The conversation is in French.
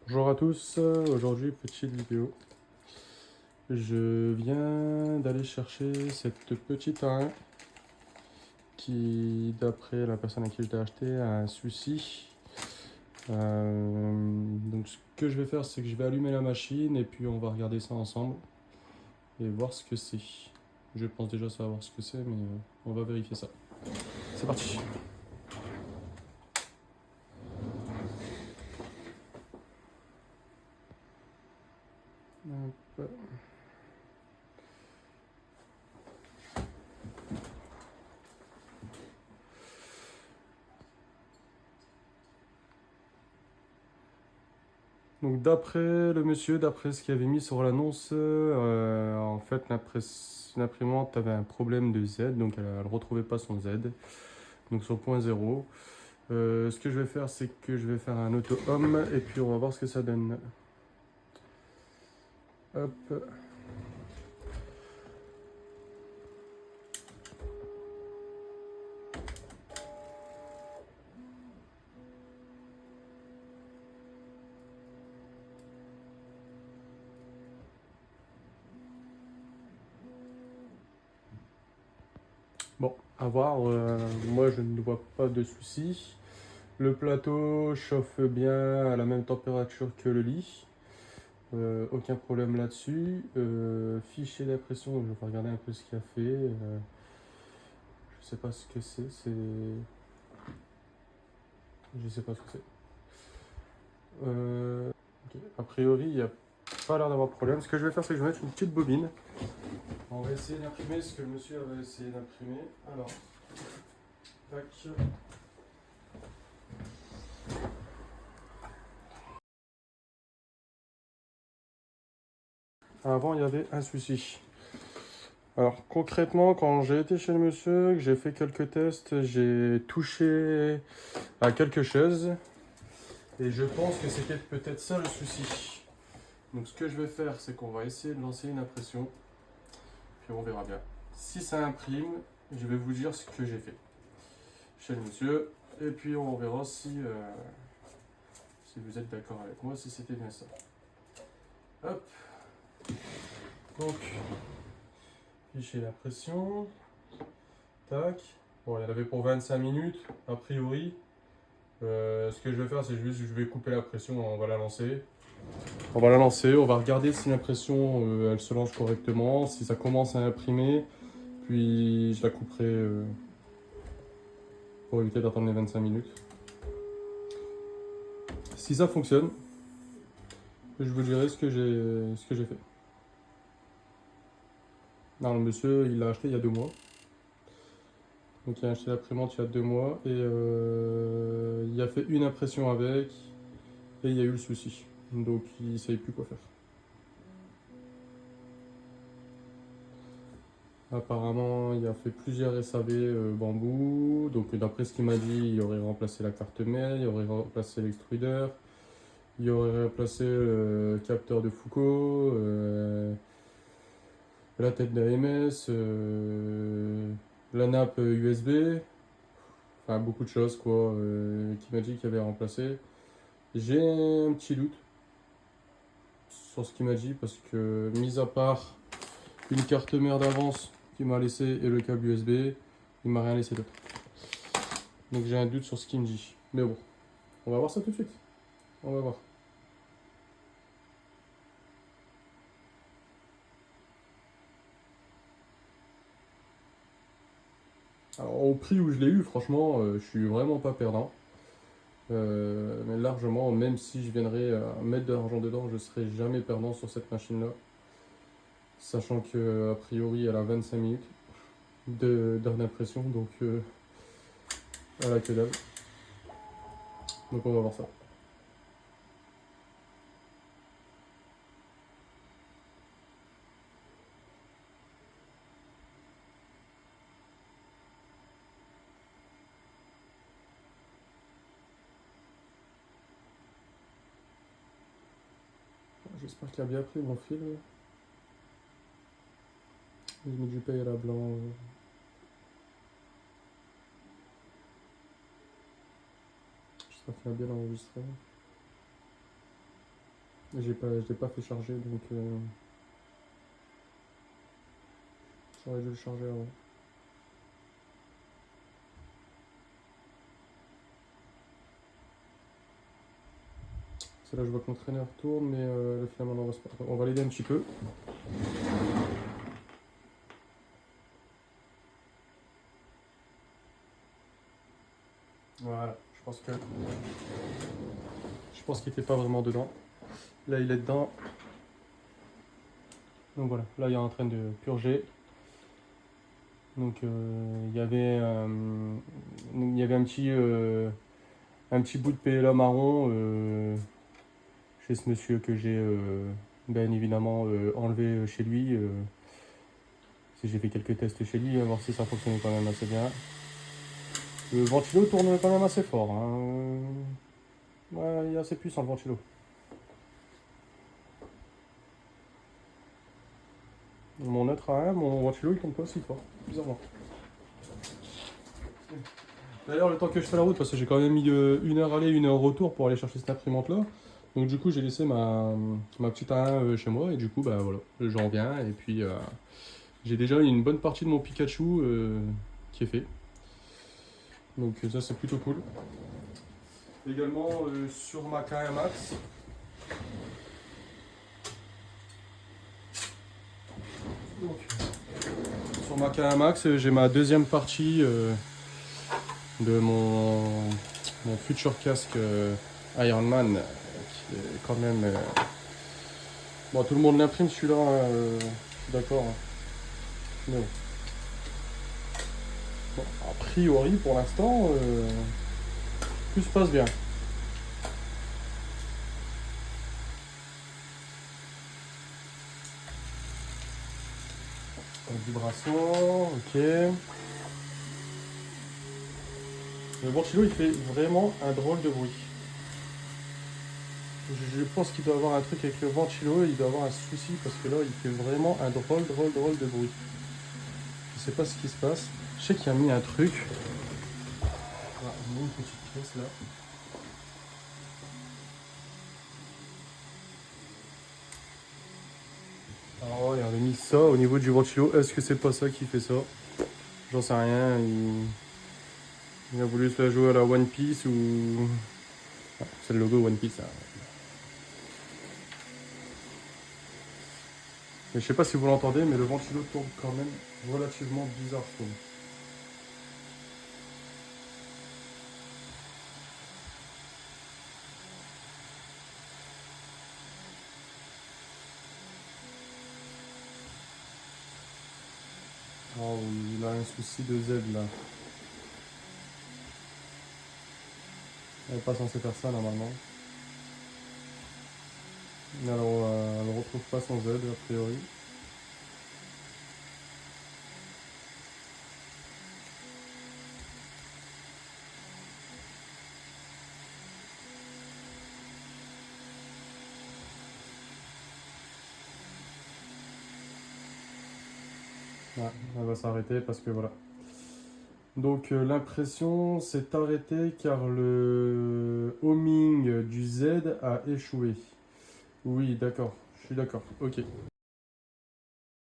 Bonjour à tous, aujourd'hui petite vidéo. Je viens d'aller chercher cette petite A1 qui, d'après la personne à qui je l'ai acheté, a un souci. Donc ce que je vais faire, c'est que je vais allumer la machine et puis on va regarder ça ensemble et voir ce que c'est. Je pense déjà savoir ce que c'est, mais on va vérifier ça. C'est parti. Hop. Donc d'après le monsieur, d'après ce qu'il avait mis sur l'annonce, en fait l'imprimante avait un problème de Z, donc elle ne retrouvait pas son Z, donc son point zéro. Ce que je vais faire, c'est que je vais faire un auto-home et puis on va voir ce que ça donne. Hop. Bon, à voir, moi je ne vois pas de soucis. Le plateau chauffe bien à la même température que le lit. Aucun problème là-dessus. Fichier d'impression, donc je vais regarder un peu ce qu'il a fait. Je sais pas ce que c'est. Je sais pas ce que c'est. Ok. A priori, il n'y a pas l'air d'avoir de problème. Ce que je vais faire, c'est que je vais mettre une petite bobine. On va essayer d'imprimer ce que le monsieur avait essayé d'imprimer. Alors, tac. Avant, il y avait un souci. Alors, concrètement, quand j'ai été chez le monsieur, que j'ai fait quelques tests, j'ai touché à quelque chose. Et je pense que c'était peut-être ça le souci. Donc, ce que je vais faire, c'est qu'on va essayer de lancer une impression. Puis on verra bien. Si ça imprime, je vais vous dire ce que j'ai fait chez le monsieur. Et puis on verra si vous êtes d'accord avec moi, si c'était bien ça. Hop. Donc, fichier d'impression. Tac. Bon, il y en avait pour 25 minutes, a priori. Ce que je vais faire, c'est juste je vais couper la pression, on va la lancer. On va la lancer, on va regarder si l'impression elle se lance correctement, si ça commence à imprimer, puis je la couperai pour éviter d'attendre les 25 minutes. Si ça fonctionne, je vous dirai ce que j'ai fait. Non, le monsieur, il l'a acheté il y a 2 mois. Donc il a acheté l'imprimante il y a 2 mois et il a fait une impression avec et il y a eu le souci. Donc il ne savait plus quoi faire. Apparemment, il a fait plusieurs SAV bambou. Donc d'après ce qu'il m'a dit, il aurait remplacé la carte mère, il aurait remplacé l'extrudeur, il aurait remplacé le capteur de Foucault, la tête d'AMS, la nappe USB, enfin beaucoup de choses quoi, qui m'a dit qu'il avait remplacé. J'ai un petit doute sur ce qu'il m'a dit parce que, mis à part une carte mère d'avance qu'il m'a laissé et le câble USB, il m'a rien laissé d'autre. Donc j'ai un doute sur ce qu'il me dit. Mais bon, on va voir ça tout de suite. On va voir. Alors au prix où je l'ai eu, franchement, je suis vraiment pas perdant. Mais largement, même si je viendrais à mettre de l'argent dedans, je serais jamais perdant sur cette machine-là. Sachant que a priori elle a 25 minutes d'heure d'impression, donc elle a que dalle. Donc on va voir ça. J'espère qu'il a bien pris mon fil. J'ai mis du paille à la blanc. J'espère qu'il a bien enregistré. Je l'ai pas fait charger, donc j'aurais dû le charger avant. C'est là je vois que l'entraîneur tourne, mais là, finalement on va l'aider un petit peu. Voilà, je pense qu'il était pas vraiment dedans. Là il est dedans. Donc voilà, là il est en train de purger. Donc il y avait un petit bout de PLA marron chez ce monsieur que j'ai bien évidemment enlevé chez lui. J'ai fait quelques tests chez lui, voir si ça fonctionnait quand même assez bien. Le ventilo tourne quand même assez fort. Hein. Ouais, il est assez puissant le ventilo. Mon autre A1, mon ventilo il tourne pas aussi fort, bizarrement. D'ailleurs, le temps que je fais la route, parce que j'ai quand même mis une heure aller, une heure retour pour aller chercher cette imprimante là. Donc du coup j'ai laissé ma petite A1 chez moi et du coup bah voilà, j'en viens et puis j'ai déjà une bonne partie de mon Pikachu qui est fait. Donc ça c'est plutôt cool. Également sur ma K1 Max. Donc, sur ma K1 Max, j'ai ma deuxième partie de mon futur casque Iron Man qui est quand même. Bon, tout le monde l'imprime celui-là, je suis d'accord. Hein. Mais bon. Bon, a priori, pour l'instant, tout se passe bien. Vibration, ok. Le ventilo, il fait vraiment un drôle de bruit. Je pense qu'il doit avoir un truc avec le ventilo, il doit avoir un souci parce que là, il fait vraiment un drôle de bruit. Je sais pas ce qui se passe. Je sais qu'il a mis un truc. Ah, on a une petite pièce là. Alors, il avait mis ça au niveau du ventilo. Est-ce que c'est pas ça qui fait ça? J'en sais rien. Il a voulu se la jouer à la One Piece ou. Ah, c'est le logo One Piece. Hein. Mais je sais pas si vous l'entendez, mais le ventilo tourne quand même relativement bizarre, je trouve. Oh, il a un souci de Z là. Elle n'est pas censée faire ça normalement. Alors, elle ne retrouve pas son Z a priori. Ouais, elle va s'arrêter parce que voilà. Donc l'impression s'est arrêtée car le homing du Z a échoué. Oui, d'accord, je suis d'accord. Ok.